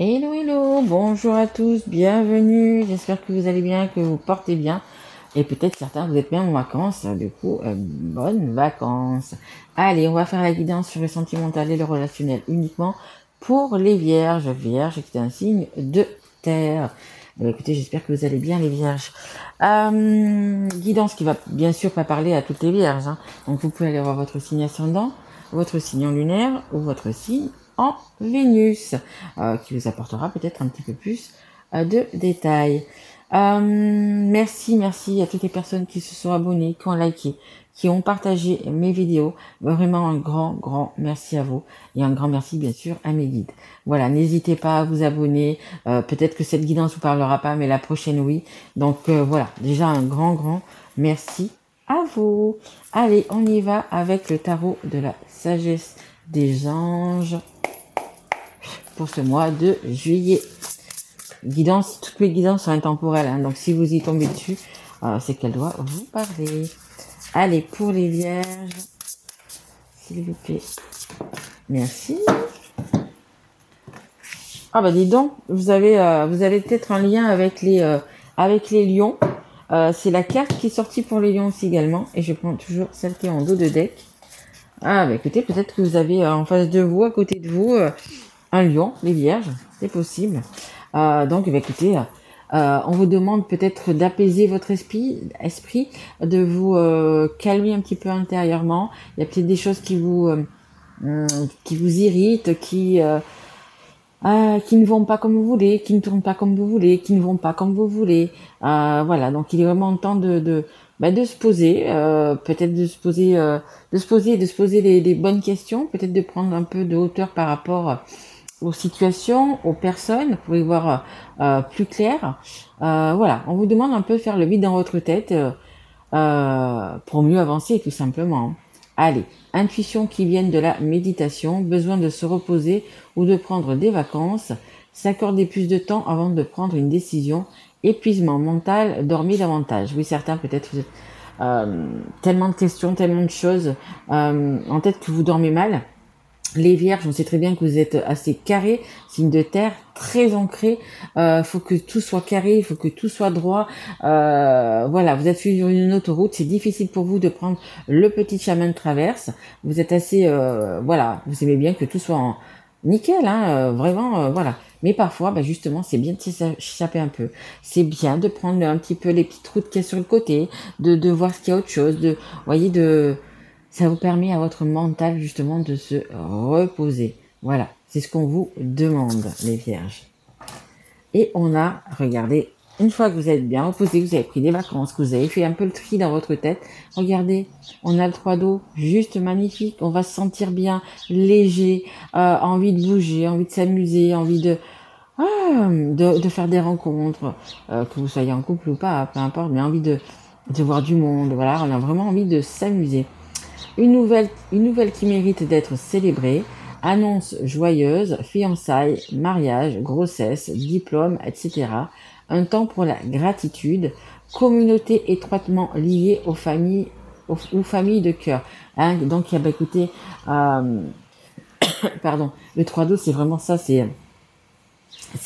Hello, hello, bonjour à tous, bienvenue, j'espère que vous allez bien, que vous portez bien, et peut-être certains vous êtes bien en vacances, du coup, bonnes vacances. Allez, on va faire la guidance sur le sentimental et le relationnel uniquement pour les vierges, vierges qui est un signe de terre. Écoutez, j'espère que vous allez bien les vierges. Guidance qui va bien sûr pas parler à toutes les vierges, hein. Donc vous pouvez aller voir votre signe ascendant, votre signe en lunaire ou votre signe en Vénus, qui vous apportera peut-être un petit peu plus de détails. Merci à toutes les personnes qui se sont abonnées, qui ont liké, qui ont partagé mes vidéos. Vraiment un grand merci à vous. Et un grand merci bien sûr à mes guides. Voilà, n'hésitez pas à vous abonner. Peut-être que cette guidance vous parlera pas, mais la prochaine oui. Donc voilà, déjà un grand merci à vous. Allez, on y va avec le tarot de la sagesse des anges pour ce mois de juillet. Guidance, toutes mes guidances sont intemporelles, hein, donc si vous y tombez dessus, c'est qu'elle doit vous parler. Allez, pour les vierges, s'il vous plaît. Merci. Ah bah dis donc, vous avez peut-être un lien avec les lions. C'est la carte qui est sortie pour les lions aussi également, et je prends toujours celle qui est en dos de deck. Ah bah écoutez, peut-être que vous avez en face de vous, à côté de vous, un lion, les vierges, c'est possible. Donc, bah, écoutez, on vous demande peut-être d'apaiser votre esprit, de vous calmer un petit peu intérieurement. Il y a peut-être des choses qui vous irritent, qui ne vont pas comme vous voulez, qui ne tournent pas comme vous voulez, qui ne vont pas comme vous voulez. Voilà, donc il est vraiment temps de se poser, peut-être de se poser les bonnes questions, peut-être de prendre un peu de hauteur par rapport aux situations, aux personnes, pour y voir plus clair. Voilà, on vous demande un peu de faire le vide dans votre tête pour mieux avancer tout simplement. Allez, intuition qui viennent de la méditation, besoin de se reposer ou de prendre des vacances, s'accorder plus de temps avant de prendre une décision, épuisement mental, dormir davantage. Oui, certains peut-être vous êtes tellement de questions, tellement de choses en tête que vous dormez mal. Les vierges, on sait très bien que vous êtes assez carré, signe de terre, très ancré. Faut que tout soit carré, il faut que tout soit droit. Voilà, vous êtes sur une autoroute, c'est difficile pour vous de prendre le petit chemin de traverse. Vous êtes assez, voilà, vous aimez bien que tout soit en nickel, hein, vraiment, voilà. Mais parfois, bah justement, c'est bien de s'échapper un peu. C'est bien de prendre un petit peu les petites routes qu'il y a sur le côté, de voir ce qu'il y a autre chose, voyez, ça vous permet à votre mental justement de se reposer. Voilà, c'est ce qu'on vous demande, les vierges. Et on a, regardez, une fois que vous êtes bien reposé, que vous avez pris des vacances, que vous avez fait un peu le tri dans votre tête, regardez, on a le 3 d'eau, juste magnifique, on va se sentir bien, léger, envie de bouger, envie de s'amuser, envie de faire des rencontres, que vous soyez en couple ou pas, peu importe, mais envie de voir du monde, voilà, on a vraiment envie de s'amuser. Une nouvelle qui mérite d'être célébrée, annonce joyeuse, fiançailles, mariage, grossesse, diplôme, etc. Un temps pour la gratitude, communauté étroitement liée aux familles de cœur. Hein, donc, bah, écoutez, pardon, le 3 12, c'est vraiment ça, c'est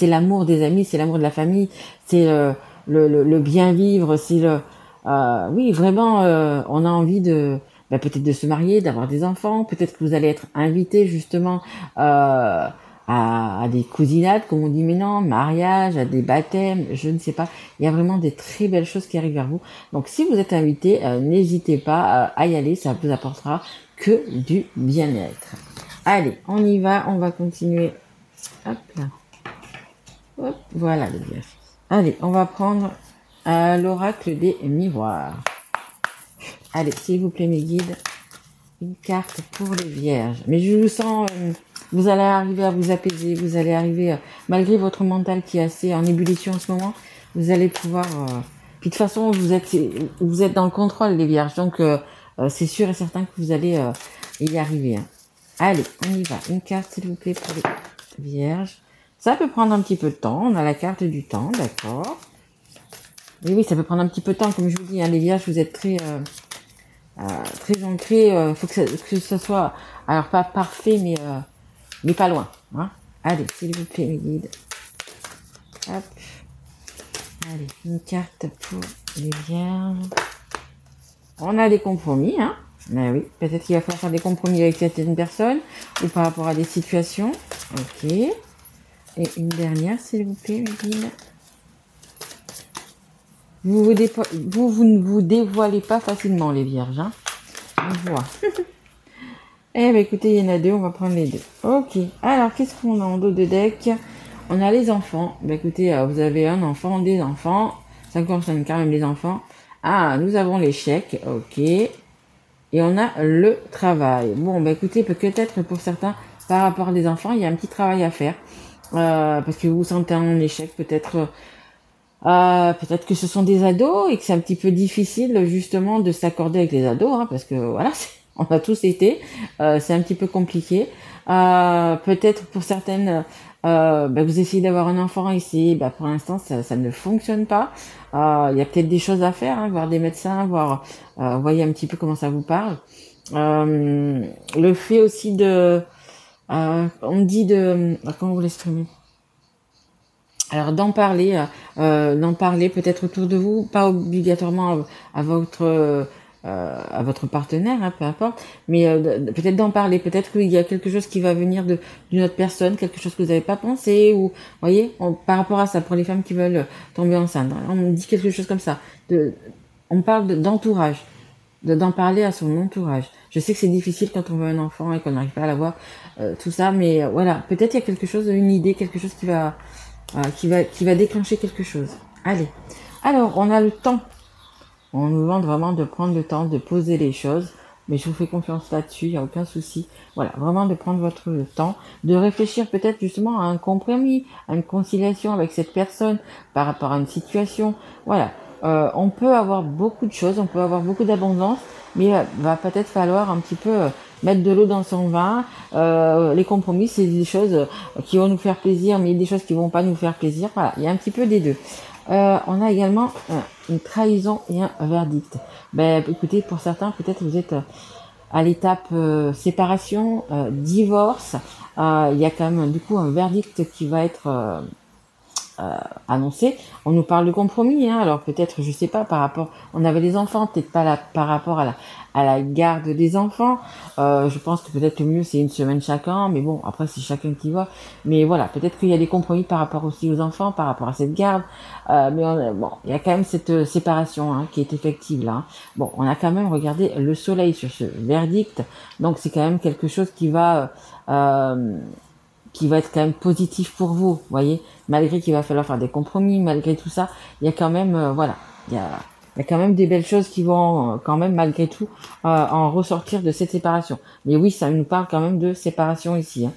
l'amour des amis, c'est l'amour de la famille, c'est le bien vivre, c'est oui, vraiment, on a envie peut-être de se marier, d'avoir des enfants, peut-être que vous allez être invité justement à des cousinades, comme on dit maintenant, mariage, à des baptêmes, je ne sais pas. Il y a vraiment des très belles choses qui arrivent vers vous. Donc si vous êtes invité, n'hésitez pas à y aller, ça vous apportera que du bien-être. Allez, on y va, on va continuer. Hop là. Hop, voilà les vierges. Allez, on va prendre l'oracle des miroirs. Allez, s'il vous plaît mes guides, une carte pour les vierges. Mais je vous sens, vous allez arriver à vous apaiser, vous allez arriver, malgré votre mental qui est assez en ébullition en ce moment, vous allez pouvoir... puis de toute façon, vous êtes dans le contrôle les vierges, donc c'est sûr et certain que vous allez y arriver. Hein. Allez, on y va. Une carte s'il vous plaît pour les vierges. Ça peut prendre un petit peu de temps. On a la carte du temps, d'accord. Oui, ça peut prendre un petit peu de temps. Comme je vous dis, hein, les vierges, vous êtes très ancrés. Faut que ça soit, alors pas parfait, mais pas loin. Hein. Allez, s'il vous plaît, mes guides. Hop. Allez, une carte pour les vierges. On a des compromis, hein. Ben oui, peut-être qu'il va falloir faire des compromis avec certaines personnes ou par rapport à des situations. Ok. Et une dernière, s'il vous plaît, mes guides. Vous ne vous dévoilez pas facilement, les vierges, hein. On voit. Eh ben écoutez, il y en a deux, on va prendre les deux. Ok. Alors, qu'est-ce qu'on a en dos de deck? On a les enfants. Ben écoutez, vous avez un enfant, des enfants. Ça concerne quand même les enfants. Ah, nous avons l'échec. Ok. Et on a le travail. Bon, ben écoutez, peut-être pour certains, par rapport à des enfants, il y a un petit travail à faire. Parce que vous vous sentez en échec, peut-être que ce sont des ados et que c'est un petit peu difficile justement de s'accorder avec les ados, hein, parce que voilà, on a tous été, c'est un petit peu compliqué. Peut-être pour certaines, vous essayez d'avoir un enfant ici, pour l'instant ça ne fonctionne pas. Il y a peut-être des choses à faire, hein, voir des médecins, voir, voyez un petit peu comment ça vous parle. Le fait aussi de, on dit de, comment vous l'exprimez? Alors d'en parler peut-être autour de vous, pas obligatoirement à votre partenaire, hein, peu importe, mais peut-être d'en parler, peut-être qu'il y a quelque chose qui va venir d'une autre personne, quelque chose que vous n'avez pas pensé, ou voyez, par rapport à ça, pour les femmes qui veulent tomber enceintes, on me dit quelque chose comme ça, on parle d'entourage, d'en parler à son entourage. Je sais que c'est difficile quand on veut un enfant et qu'on n'arrive pas à l'avoir, tout ça, mais voilà, peut-être il y a quelque chose, une idée, quelque chose qui va déclencher quelque chose. Allez. Alors, on a le temps. On nous demande vraiment de prendre le temps de poser les choses. Mais je vous fais confiance là-dessus, il n'y a aucun souci. Voilà, vraiment de prendre votre temps, de réfléchir peut-être justement à un compromis, à une conciliation avec cette personne par rapport à une situation. Voilà, on peut avoir beaucoup de choses, on peut avoir beaucoup d'abondance, mais il va peut-être falloir un petit peu mettre de l'eau dans son vin. Les compromis, c'est des choses qui vont nous faire plaisir, mais des choses qui vont pas nous faire plaisir. Voilà, il y a un petit peu des deux. On a également une trahison et un verdict. Écoutez, pour certains, peut-être vous êtes à l'étape séparation, divorce. Il y a quand même du coup un verdict qui va être annoncé. On nous parle de compromis, hein, alors peut-être, je sais pas, par rapport, on avait les enfants, peut-être pas par rapport à la garde des enfants. Je pense que peut-être le mieux c'est une semaine chacun, mais bon, après c'est chacun qui voit. Mais voilà, peut-être qu'il y a des compromis par rapport aussi aux enfants, par rapport à cette garde. Mais bon, il y a quand même cette séparation, hein, qui est effective là. Bon, on a quand même regardé le soleil sur ce verdict, donc c'est quand même quelque chose qui va être quand même positif pour vous, voyez, malgré qu'il va falloir faire des compromis, malgré tout ça, il y a quand même, voilà, il y a quand même des belles choses qui vont quand même malgré tout en ressortir de cette séparation. Mais oui, ça nous parle quand même de séparation ici, hein.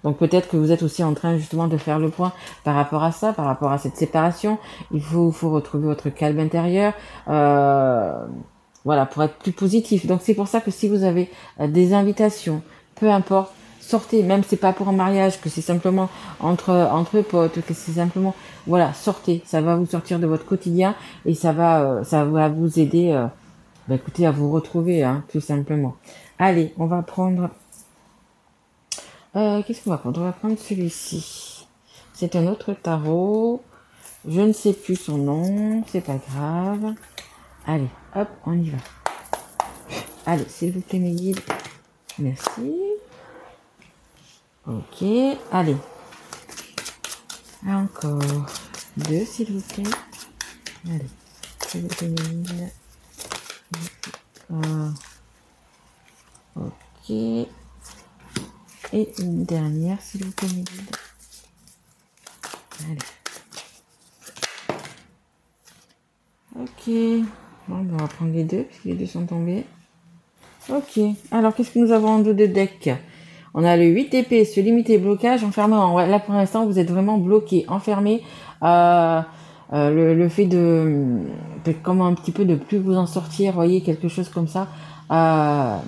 Donc peut-être que vous êtes aussi en train justement de faire le point par rapport à ça, par rapport à cette séparation. Il faut retrouver votre calme intérieur, voilà, pour être plus positif. Donc c'est pour ça que si vous avez des invitations, peu importe, sortez, même si c'est pas pour un mariage, que c'est simplement entre potes, que c'est simplement, voilà, sortez, ça va vous sortir de votre quotidien et ça va vous aider, écoutez, à vous retrouver, hein, tout simplement. Allez, on va prendre, qu'est-ce qu'on va prendre? On va prendre celui-ci. C'est un autre tarot. Je ne sais plus son nom, c'est pas grave. Allez, hop, on y va. Allez, s'il vous plaît, mes guides. Merci. Ok, allez. Encore deux, s'il vous plaît. Allez, s'il vous plaît, mes guides. Ok. Et une dernière, s'il vous plaît, mes guides. Allez. Ok. Bon, on va prendre les deux, parce que les deux sont tombés. Ok. Alors, qu'est-ce que nous avons en dos de deck? On a le 8 épée, se limiter, blocage, enfermement. Ouais, là, pour l'instant, vous êtes vraiment bloqué, enfermé. Le fait de comment un petit peu de plus vous en sortir, voyez, quelque chose comme ça.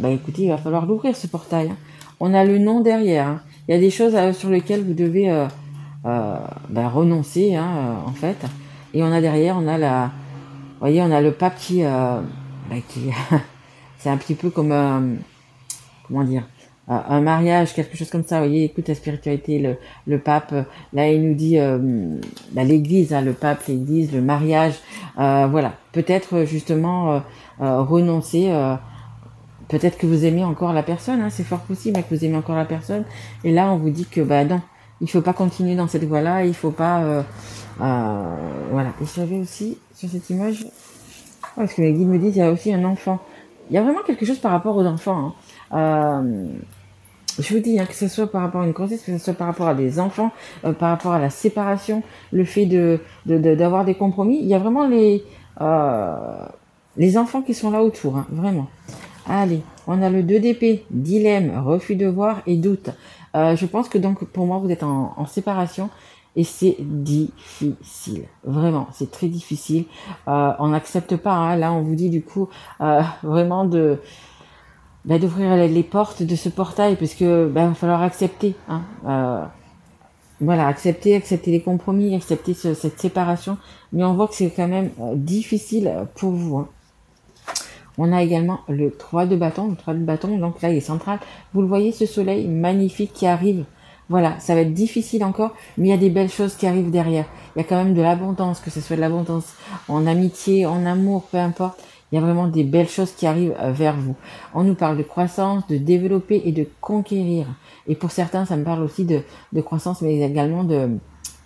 Écoutez, il va falloir l'ouvrir, ce portail, hein. On a le nom derrière, hein. Il y a des choses sur lesquelles vous devez renoncer, hein, en fait. Et on a derrière, voyez, on a le pape qui c'est un petit peu comme, comment dire, un mariage, quelque chose comme ça. Vous voyez, écoute, la spiritualité, le pape, là, il nous dit l'église, hein, le pape, l'église, le mariage. Voilà, peut-être justement renoncer. Peut-être que vous aimez encore la personne, hein, c'est fort possible que vous aimez encore la personne. Et là, on vous dit que bah non, il faut pas continuer dans cette voie-là, il faut pas, voilà. Et j'avais aussi sur cette image, parce que les guides me disent, il y a aussi un enfant. Il y a vraiment quelque chose par rapport aux enfants. Hein. Je vous dis, hein, que ce soit par rapport à une grossesse, que ce soit par rapport à des enfants, par rapport à la séparation, le fait d'avoir des compromis, il y a vraiment les enfants qui sont là autour, hein, vraiment. Allez, on a le 2 d'épée, dilemme, refus de voir et doute. Je pense que donc pour moi vous êtes en séparation et c'est difficile, vraiment, c'est très difficile. On n'accepte pas, hein, là on vous dit du coup vraiment d'ouvrir les portes de ce portail parce que va falloir accepter, hein, voilà, accepter les compromis, accepter cette séparation, mais on voit que c'est quand même difficile pour vous. Hein. On a également le 3 de bâton, donc là il est central. Vous le voyez, ce soleil magnifique qui arrive. Voilà, ça va être difficile encore, mais il y a des belles choses qui arrivent derrière. Il y a quand même de l'abondance, que ce soit de l'abondance en amitié, en amour, peu importe. Il y a vraiment des belles choses qui arrivent vers vous. On nous parle de croissance, de développer et de conquérir. Et pour certains, ça me parle aussi de croissance, mais également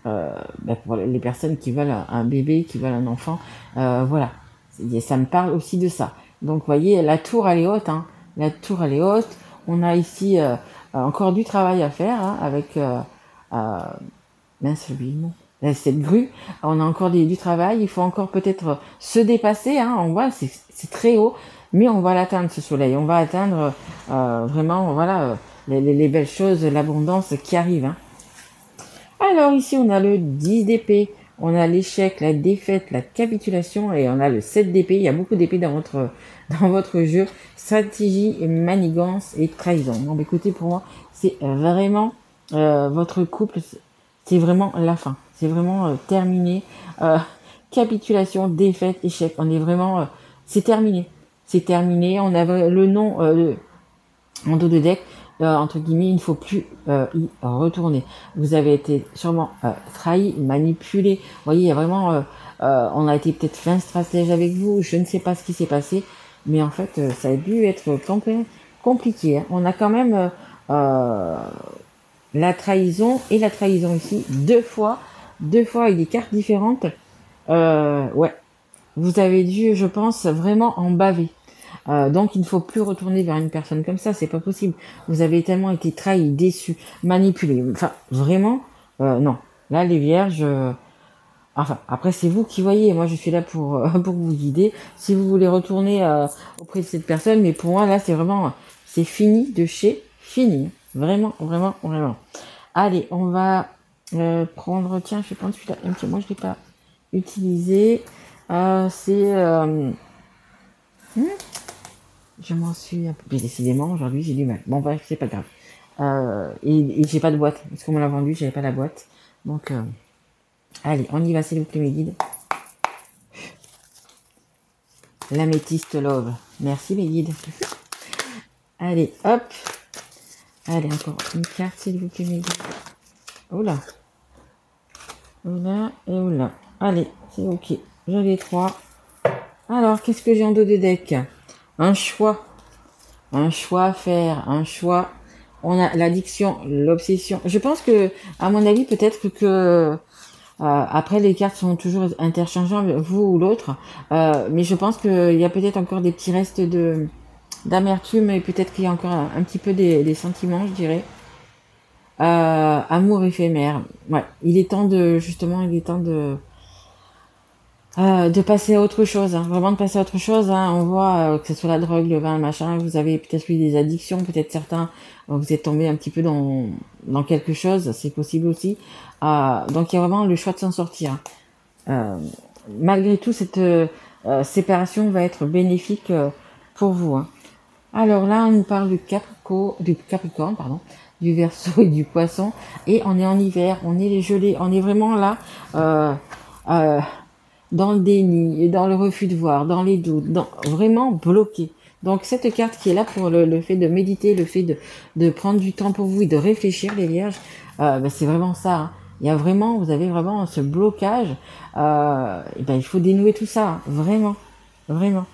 pour les personnes qui veulent un bébé, qui veulent un enfant. Voilà, ça me parle aussi de ça. Donc, vous voyez, la tour, elle est haute. Hein. La tour, elle est haute. On a ici encore du travail à faire hein, avec cette grue. On a encore du travail. Il faut encore peut-être se dépasser. Hein. On voit, c'est très haut. Mais on va l'atteindre, ce soleil. On va atteindre vraiment voilà, les belles choses, l'abondance qui arrive. Hein. Alors, ici, on a le 10 d'épée. On a l'échec, la défaite, la capitulation et on a le 7 d'épée. Il y a beaucoup d'épées dans votre jeu. Stratégie, manigance et trahison. Bon, écoutez, pour moi, c'est vraiment votre couple, c'est vraiment la fin. C'est vraiment terminé. Capitulation, défaite, échec. On est vraiment... c'est terminé. C'est terminé. On a le nom en dos de deck. Entre guillemets, il ne faut plus y retourner. Vous avez été sûrement trahi, manipulé. Vous voyez, il y a vraiment... on a été peut-être fin stratège avec vous. Je ne sais pas ce qui s'est passé. Mais en fait, ça a dû être compliqué. Hein. On a quand même la trahison et la trahison ici. Deux fois avec des cartes différentes. Ouais. Vous avez dû, je pense, vraiment en baver. Donc il ne faut plus retourner vers une personne comme ça, c'est pas possible. Vous avez tellement été trahi, déçu, manipulé. Enfin, vraiment, non. Là, les vierges, enfin, après c'est vous qui voyez. Moi, je suis là pour vous guider. Si vous voulez retourner auprès de cette personne, mais pour moi là, c'est vraiment, c'est fini de chez fini. Vraiment, vraiment, vraiment. Allez, on va prendre. Tiens, je vais prendre celui-là. Moi, je l'ai pas utilisé. C'est je m'en suis un peu... Décidément, aujourd'hui, j'ai du mal. Bon, bref, c'est pas grave. Et j'ai pas de boîte. Parce qu'on me l'a vendu, j'avais pas la boîte. Donc, allez, on y va, s'il vous plaît, mes guides. L'améthyste love. Merci, mes guides. Allez, hop. Allez, encore une carte, s'il vous plaît, mes guides. Oula. Oula et oula. Allez, c'est ok. J'en ai 3. Alors, qu'est-ce que j'ai en dos de deck ? Un choix à faire, un choix. On a l'addiction, l'obsession. Je pense que, à mon avis, peut-être que après les cartes sont toujours interchangeables, vous ou l'autre, mais je pense qu'il y a peut-être encore des petits restes d'amertume et peut-être qu'il y a encore un petit peu des sentiments, je dirais. Amour éphémère. Ouais, il est temps de passer à autre chose, hein. Vraiment de passer à autre chose. Hein. On voit que ce soit la drogue, le vin, le machin, vous avez peut-être eu des addictions, peut-être certains, vous êtes tombé un petit peu dans quelque chose, c'est possible aussi. Donc il y a vraiment le choix de s'en sortir. Malgré tout, cette séparation va être bénéfique pour vous. Hein. Alors là, on nous parle du Capricorne, pardon, du Verseau et du Poisson, et on est en hiver, on est les gelés, on est vraiment là. Dans le déni, dans le refus de voir, dans les doutes, vraiment bloqué. Donc cette carte qui est là pour le fait de méditer, le fait de prendre du temps pour vous et de réfléchir, les vierges, c'est vraiment ça. Hein. Il y a vraiment, vous avez vraiment ce blocage. Il faut dénouer tout ça, hein. Vraiment, vraiment.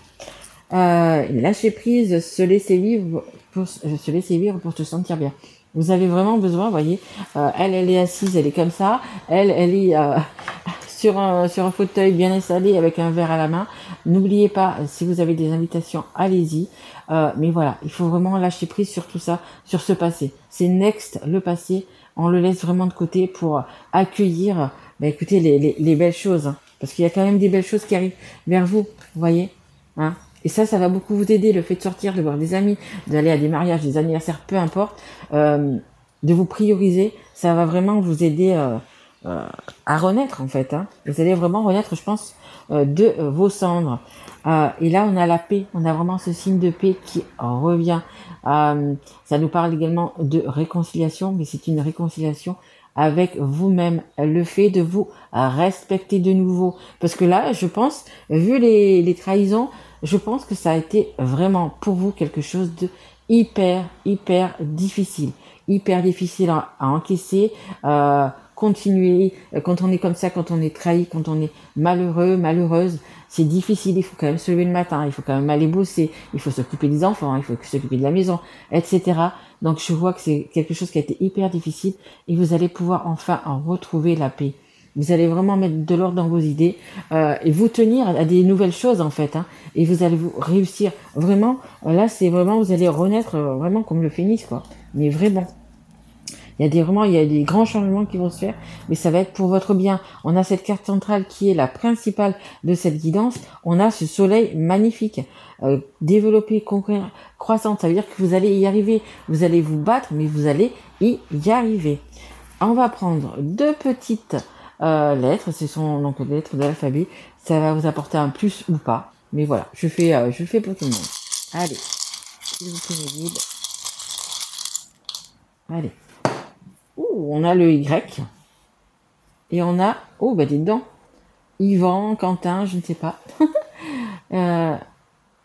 Lâcher prise, se laisser vivre pour se sentir bien. Vous avez vraiment besoin, vous voyez, elle est assise, elle est comme ça, elle est sur un fauteuil bien installé avec un verre à la main. N'oubliez pas, si vous avez des invitations, allez-y. Mais voilà, il faut vraiment lâcher prise sur tout ça, sur ce passé. C'est next, le passé, on le laisse vraiment de côté pour accueillir, écoutez, les belles choses. Hein, parce qu'il y a quand même des belles choses qui arrivent vers vous, vous voyez, hein. Et ça va beaucoup vous aider, le fait de sortir, de voir des amis, d'aller à des mariages, des anniversaires, peu importe, de vous prioriser, ça va vraiment vous aider à renaître en fait. Hein. Vous allez vraiment renaître, je pense, de vos cendres. Et là, on a la paix, on a vraiment ce signe de paix qui revient. Ça nous parle également de réconciliation, mais c'est une réconciliation avec vous-même, le fait de vous respecter de nouveau. Parce que là, je pense, vu les trahisons, je pense que ça a été vraiment pour vous quelque chose de hyper difficile. Hyper difficile à encaisser, continuer. Quand on est comme ça, quand on est trahi, quand on est malheureux, malheureuse, c'est difficile. Il faut quand même se lever le matin, il faut quand même aller bosser, il faut s'occuper des enfants, il faut s'occuper de la maison, etc. Donc je vois que c'est quelque chose qui a été hyper difficile et vous allez pouvoir enfin en retrouver la paix. Vous allez vraiment mettre de l'ordre dans vos idées et vous tenir à des nouvelles choses en fait. Hein, et vous allez vous réussir. Vraiment, là c'est vraiment, vous allez renaître vraiment comme le phénix quoi. Mais vraiment. Il y a des grands changements qui vont se faire, mais ça va être pour votre bien. On a cette carte centrale qui est la principale de cette guidance. On a ce soleil magnifique. Développer, conquérir, croissante. Ça veut dire que vous allez y arriver. Vous allez vous battre, mais vous allez y arriver. On va prendre 2 petites lettres. Ce sont donc des lettres de l'alphabet. Ça va vous apporter un plus ou pas. Mais voilà, je fais pour tout le monde. Allez, s'il vous plaît, mes guides. Allez. On a le Y. Et on a, dis donc, Yvan, Quentin, je ne sais pas.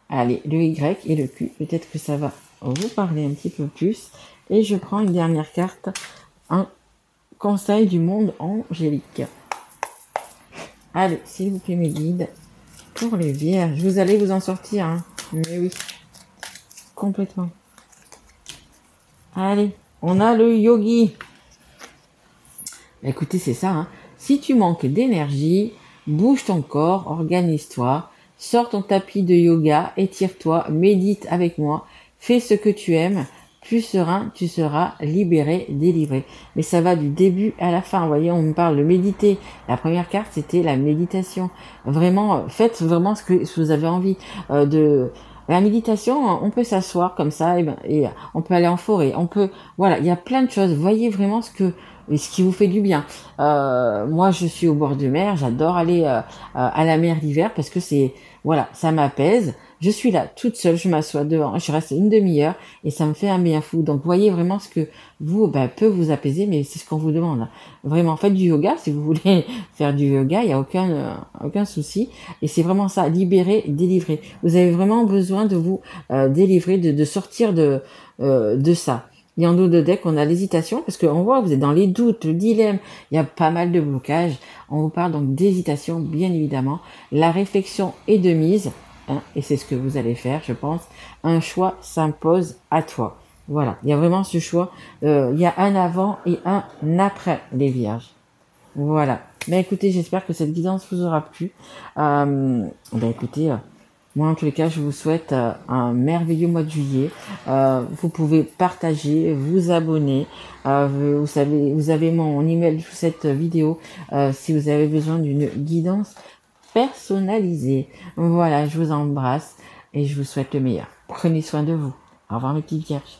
Allez, le Y et le Q. Peut-être que ça va vous parler un petit peu plus. Et je prends une dernière carte. Un conseil du monde angélique. Allez, s'il vous plaît, mes guides. Pour les vierges, vous allez vous en sortir. Hein. Mais oui. Complètement. Allez, on a le yogi. Écoutez, c'est ça. Hein. Si tu manques d'énergie, bouge ton corps, organise-toi, sors ton tapis de yoga, étire-toi, médite avec moi, fais ce que tu aimes. Plus serein, tu seras libéré, délivré. Mais ça va du début à la fin. Vous voyez, on me parle de méditer. La première carte, c'était la méditation. Vraiment, faites vraiment ce que vous avez envie de... La méditation, on peut s'asseoir comme ça et on peut aller en forêt. Voilà, il y a plein de choses. Voyez vraiment ce qui vous fait du bien. Moi, je suis au bord de mer. J'adore aller à la mer l'hiver parce que ça m'apaise. Je suis là toute seule, je m'assois dehors, je reste une demi-heure et ça me fait un bien fou. Donc, voyez vraiment ce que peut vous apaiser, mais c'est ce qu'on vous demande. Vraiment, faites du yoga si vous voulez faire du yoga, il n'y a aucun souci. Et c'est vraiment ça, libérer, délivrer. Vous avez vraiment besoin de vous délivrer, de sortir de ça. Et en dos de deck, on a l'hésitation, parce qu'on voit que vous êtes dans les doutes, le dilemme, il y a pas mal de blocages. On vous parle donc d'hésitation, bien évidemment. La réflexion est de mise, hein, et c'est ce que vous allez faire, je pense. Un choix s'impose à toi. Voilà, il y a vraiment ce choix. Il y a un avant et un après les vierges. Voilà. Mais écoutez, j'espère que cette guidance vous aura plu. Écoutez... Moi, en tous les cas, je vous souhaite un merveilleux mois de juillet. Vous pouvez partager, vous abonner. Vous avez mon email sous cette vidéo si vous avez besoin d'une guidance personnalisée. Voilà, je vous embrasse et je vous souhaite le meilleur. Prenez soin de vous. Au revoir mes petites vierges.